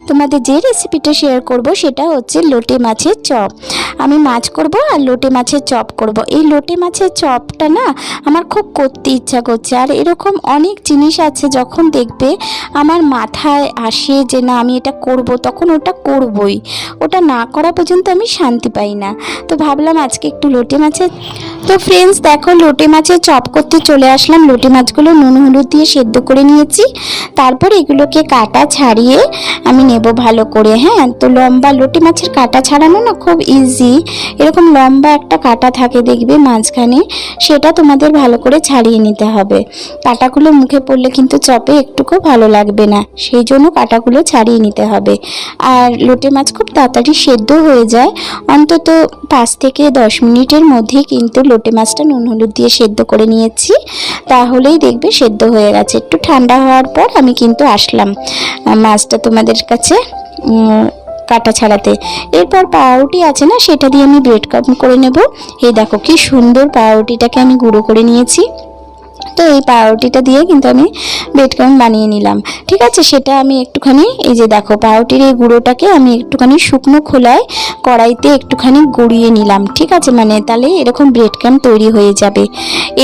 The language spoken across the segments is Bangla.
তোমাদের যে রেসিপিটা শেয়ার করব সেটা হচ্ছে লোটে মাছের চপ। আমি মাছ করব আর লোটে মাছের চপ করব। এই লোটে মাছের চপটা না আমার খুব করতে ইচ্ছা করছে, আর এরকম অনেক জিনিস আছে যখন দেখবে আমার মাথায় আসে যে না আমি এটা করব, তখন ওটা করবই, ওটা না করা পর্যন্ত আমি শান্তি পাই না। তো ভাবলাম আজকে একটু লোটে মাছের। তো ফ্রেন্ডস দেখো, লোটে মাছের চপ করতে চলে আসলাম। লোটে মাছগুলো নুন হলুদ দিয়ে সেদ্ধ করে নিয়েছি, তারপর এগুলোকে কাটা ছাড়িয়ে আমি নেব ভালো করে। হ্যাঁ, তো লম্বা লোটে মাছের কাটা ছাড়ানো না খুব ইজি। এরকম লম্বা একটা কাটা থাকে দেখবে মাঝখানে, সেটা তোমাদের ভালো করে ছাড়িয়ে নিতে হবে। কাটাগুলো মুখে পড়লে কিন্তু চপে একটুকু ভালো লাগবে না, সেই জন্য কাটাগুলো ছাড়িয়ে নিতে হবে। আর লোটে মাছ খুব তাড়াতাড়ি সেদ্ধ হয়ে যায়, অন্তত 5 থেকে 10 মিনিটের মধ্যে কিন্তু লোটে মাছটা নুন হলুদ দিয়ে সেদ্ধ করে নিয়েছি, তাহলেই দেখবে সেদ্ধ হয়ে গেছে। একটু ঠান্ডা হওয়ার পর আমি কিন্তু আসলাম মাছটা তোমাদের কাছে কাটা ছাড়াতে। এরপর পাউরুটি আছে না, সেটা দিয়ে আমি ব্রেড ক্রাম্ব করে নেব। এই দেখো কি সুন্দর পাউরুটিটাকে আমি গুঁড়ো করে নিয়েছি। তো এই পাউরুটিটা দিয়ে কিন্তু আমি ব্রেড ক্রাম্ব বানিয়ে নিলাম। ঠিক আছে, সেটা আমি একটুখানি, এই যে দেখো পাউরুটির এই গুঁড়োটাকে আমি একটুখানি শুকনো খোলায় কড়াইতে একটুখানি গুঁড়িয়ে নিলাম। ঠিক আছে, মানে তাহলে এরকম ব্রেড ক্রাম্ব তৈরি হয়ে যাবে।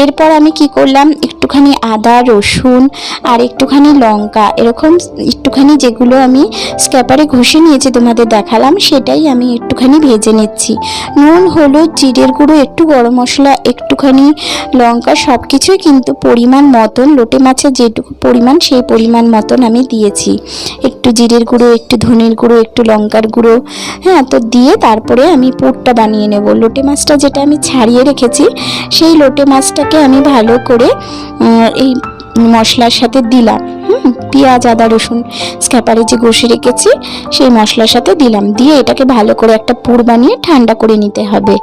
এরপর আমি কি করলাম, একটুখানি আদা রসুন আর একটুখানি লঙ্কা, এরকম একটুখানি যেগুলো আমি স্ক্যাপারে ঘষে নিয়েছি তোমাদের দেখালাম, সেটাই আমি একটুখানি ভেজে নিচ্ছি। নুন হলুদ জিরের গুঁড়ো, একটু গরম মশলা, একটুখানি লঙ্কা, সব কিছুই কিন্তু পরিমাণ মতন, লোটে মাছের যেটুকু পরিমাণ সেই পরিমাণ মতন আমি দিয়েছি। একটু জিরের গুঁড়ো, একটু ধনের গুঁড়ো, একটু লঙ্কার গুঁড়ো। হ্যাঁ, তো দিয়ে তারপরে আমি পুরটা বানিয়ে নেব। লোটে মাছটা যেটা আমি ছাড়িয়ে রেখেছি, সেই লোটে মাছটাকে আমি ভালো করে এই মশলার সাথে দিলাম। পেঁয়াজ আদা রসুন স্ক্যাপারে যে ঘষে রেখেছি সেই মশলার সাথে দিলাম, দিয়ে এটাকে ভালো করে একটা পুর বানিয়ে ঠান্ডা করে নিতে হবে।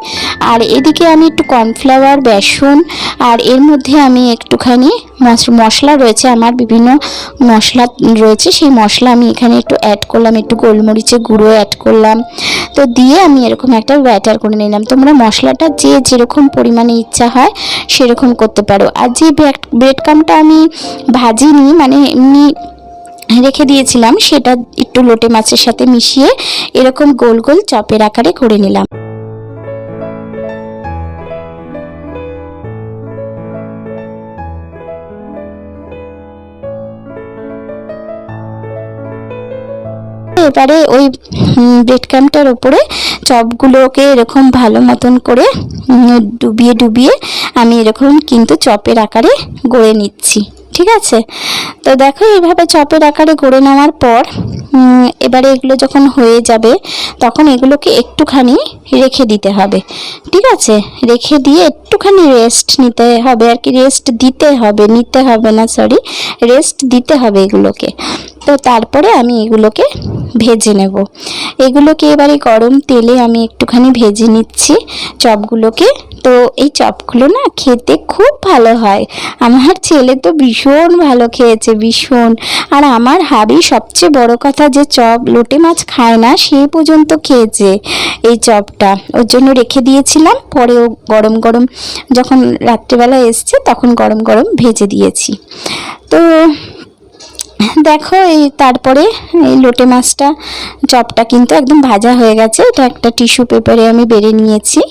আর এদিকে আমি একটু কর্নফ্লাওয়ার, বেসন, আর এর মধ্যে আমি একটুখানি মশলা রয়েছে, আমার বিভিন্ন মশলা রয়েছে, সেই মশলা আমি এখানে একটু অ্যাড করলাম, একটু গোলমরিচের গুঁড়ো অ্যাড করলাম। তো দিয়ে আমি এরকম একটা ব্যাটার করে নিলাম। তোমরা মশলাটা যে যেরকম পরিমাণে ইচ্ছা হয় সেরকম করতে পারো। আর যে ব্রেড ক্রাম্বটা আমি ভাজিনি, মানে এমনি রেখে দিয়েছিলাম, সেটা একটু লোটে মাছের সাথে মিশিয়ে এরকম গোল গোল চপের আকারে করে নিলাম। এবারে ওই ব্রেড ক্রাম্বটার ওপরে চপগুলোকে এরকম ভালো মতন করে ডুবিয়ে ডুবিয়ে আমি এরকম কিন্তু চপের আকারে গড়ে নিচ্ছি। ঠিক আছে, তো দেখো এইভাবে চপের আকারে গড়ে নেওয়ার পর এবারে এগুলো যখন হয়ে যাবে তখন এগুলোকে একটুখানি রেখে দিতে হবে। ঠিক আছে, রেখে দিয়ে একটুখানি রেস্ট নিতে হবে, আর কি রেস্ট দিতে হবে, নিতে হবে না, সরি, রেস্ট দিতে হবে এগুলোকে। তো তারপরে আমি এগুলোকে ভেজে নেব। এগুলোকে এবারে গরম তেলে আমি একটুখানি ভেজে নিচ্ছি চপগুলোকে। তো এই চপগুলো না খেতে খুব ভালো হয়, আমার ছেলে তো ভীষণ ভালো খেয়েছে, ভীষণ। আর আমার হাবি সবচেয়ে বড় কথা যে চপ লোটে মাছ খায় না, সে পর্যন্ত খেয়েছে এই চপটা, ওর জন্য রেখে দিয়েছিলাম। পরেও গরম গরম যখন রাত্রিবেলা এসছে তখন গরম গরম ভেজে দিয়েছি। তো দেখো এই তারপরে এই লোটে মাছটা চপটা কিন্তু একদম ভাজা হয়ে গেছে। এটা একটা টিস্যু পেপারে আমি বেড়ে নিয়েছি।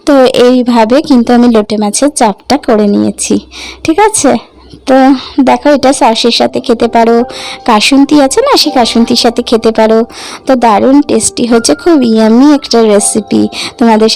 তো এইভাবে কিন্তু আমি লোটে মাছের চপটা করে নিয়েছি। ঠিক আছে, তো দেখো এটা সসের সাথে খেতে পারো, কাসুন্দি আছে না, সেই কাসুন্দির সাথে খেতে পারো। তো দারুণ টেস্টি হচ্ছে, খুব ইয়ামি একটা রেসিপি তোমাদের